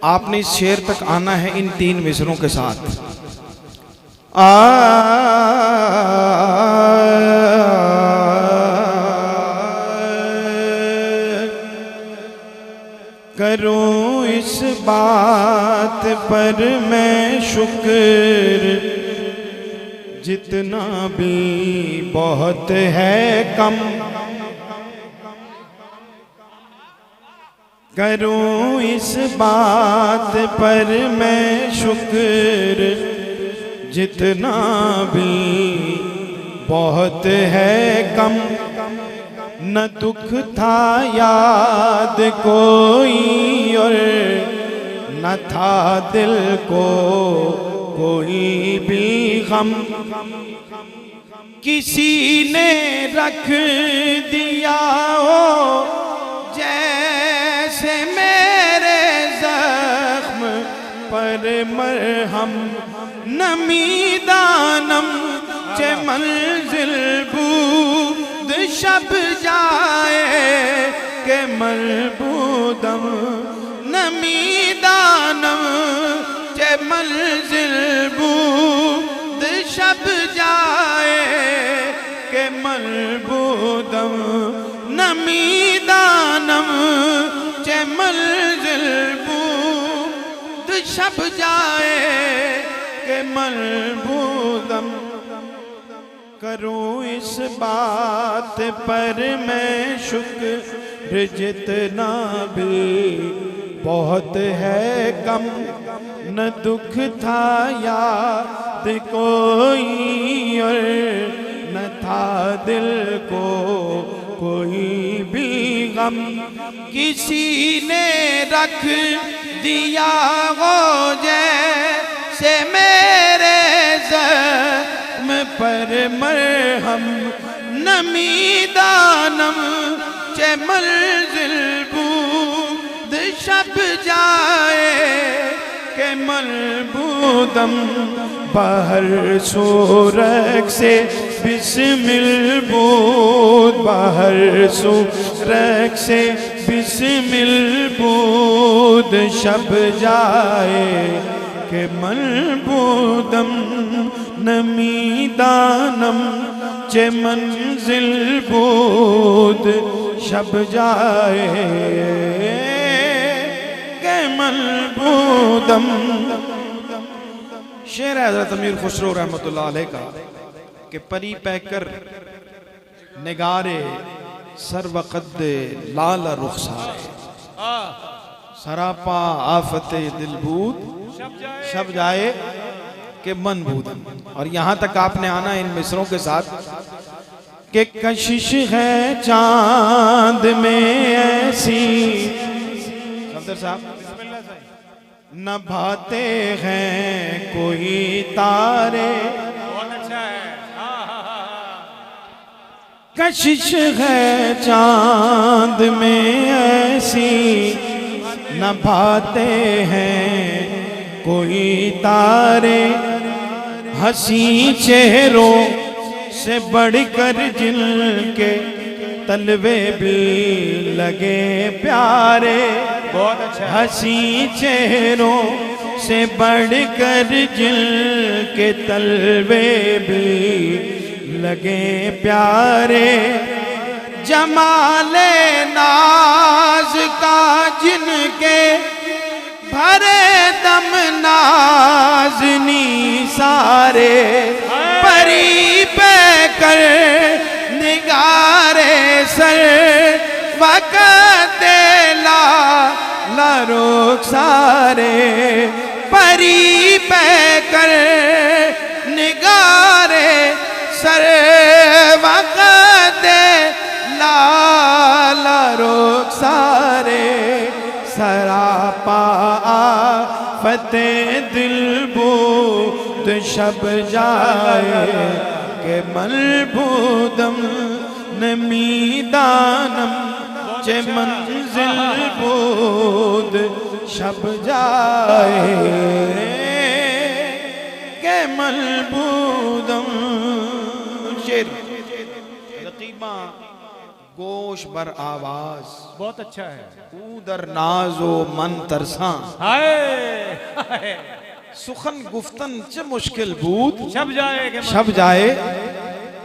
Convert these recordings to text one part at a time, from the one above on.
آپ نے اس شعر تک آنا ہے ان 3 مصروں کے ساتھ. کروں اس بات پر میں شکر جتنا بھی بہت ہے کم. کروں اس بات پر میں شکر جتنا بھی بہت ہے کم. نہ دکھ تھا یاد کوئی اور نہ تھا دل کو کوئی بھی غم. کسی نے رکھ دیا ہو جیسے میرے زخم پر مرہم. نمی دانم چہ منزل بود شب جائے کہ مربودم. نمی دانم چہ منزل بود شب جائے کہ مربودم. نمی دانم چہ منزل بود شب جائے کہ مربودم. کروں اس بات پر میں شکر جتنا بھی بہت ہے کم. نہ دکھ تھا یاد کوئی اور نہ تھا دل کو کوئی بھی غم. کسی نے رکھ دیا ہو جیسے میرے زخم پر مرہم. نمی دانم چہ منزل بود شب جائے کہ مربودم. باہر سورگ سے بسمل بود باہر سورگ سے بسمل بود شب جائے کہ مربودم. نمی دانم چہ منزل بود شب جائے کہ مربودم. شعر ہے حضرت امیر خسرو رحمت اللہ علیہ کا کہ پری پہ کر نگارے سر وقد لال رخسارے. سراپا آفت دل بود شب جائے کہ من بودم. اور یہاں تک آپ نے آنا ان مصروں کے ساتھ کہ کشش ہے چاند میں ایسی. صفدر صاحب نہ بھاتے ہیں کوئی تارے. کشش ہے چاند میں ایسی نہ بھاتے ہیں کوئی تارے. ہنسی چہروں سے بڑھ کر جن کے تلوے بھی لگے پیارے. ہنسی چہروں سے بڑھ کر جن کے تلوے بھی لگے پیارے. جمال ناز کا جن کے بھرے دم نازنی سارے. پری پہ کر نگارے سر وقت لال رخسارے. پری پہ کر نگارے سر وقت لال رخسارے. سراپا آفت دل بود شب جائے کہ مربودم. نمی دانم چہ منزل بود شب جائے کہ مربودم. شعر رقیباں گوش بر آواز بہت اچھا ہے. او در ناز و من ترساں ہائے ہائے سخن گفتن چه مشکل بود شب جائے کہ شب جائے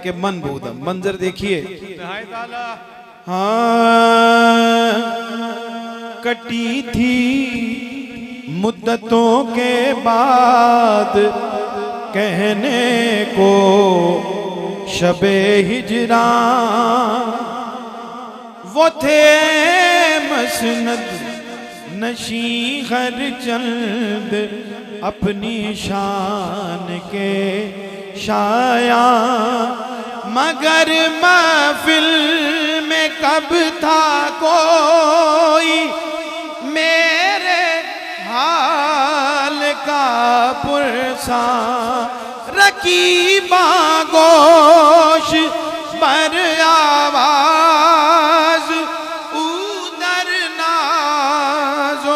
کہ من بودم. منظر دیکھیے نہایت تعالیٰ. ہاں کٹی تھی مدتوں کے بعد کہنے کو شب ہجران وہ تھے مسند نشیں ہر چند اپنی شان کے شایان مگر محفل میں کب تھا کوئی میرے حال کا پرساں رکیباں گوش بر آواز او در ناز و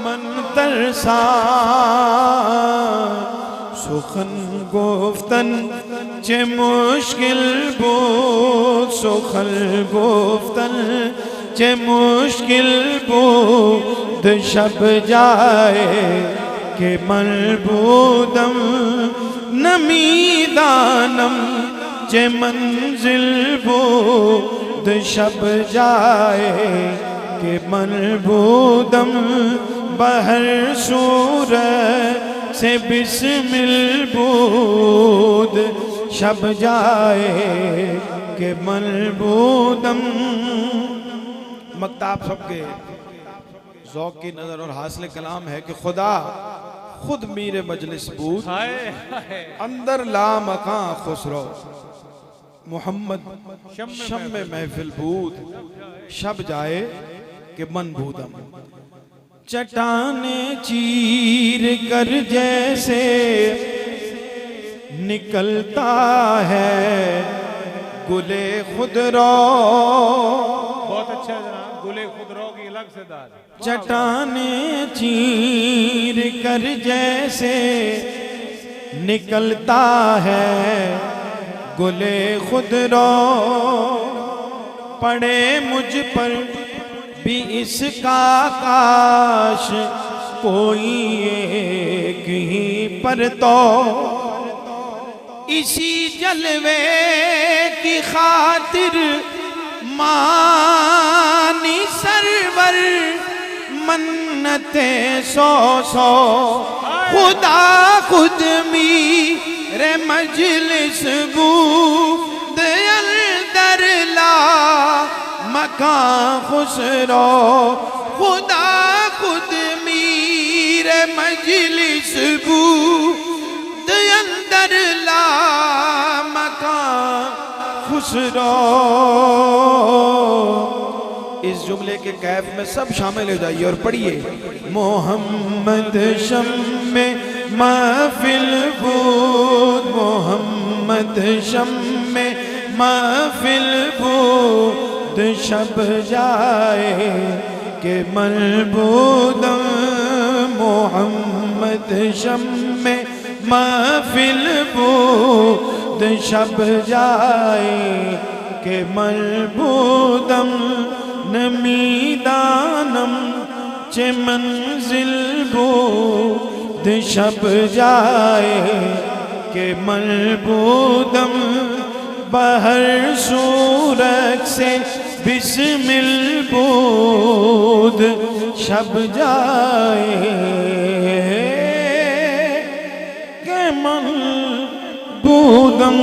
من ترساں سخن گفتن چه مشکل بود سخن گفتن چه مشکل بود شب جائے کہ من بودم نمیدانم چه منزل بود شب جائے کہ من بودم بہر صورت سے بسمل بود شب جائے کہ من بودم. مکتاب سب کے ذوق کی نظر اور حاصل کلام ہے کہ خدا خود میر مجلس بود اندر لا مکان خسرو محمد شم محفل بود شب جائے کہ من بودم. چٹانیں چیر کر جیسے نکلتا ہے گلے خضرا. بہت اچھا جناب. گلے خضرا کی الگ سے دار. چٹانیں چیر کر جیسے نکلتا ہے گلے خضرا پڑے مجھ پر بھی اس کا کاش کوئی ایک ہی پر تو اسی جلوے کی خاطر مانی سرور منتیں سو سو خدا خود میرے مجلس بود اندر لا مکان خسرو خدا خود میرے مجلس بود اندر لا مکان خسرو. اس جملے کے کیف میں سب شامل ہو جائیے اور پڑھیے. محمد شم محفل بود محمد شم محفل بود شب جائے کہ من بودم محمد شم محفل بود شب جائے کہ من بودم نمیدانم چه منزل بود شب جائے کہ من بودم بہر صورت سے بسمل بود شب جائے کہ من بودم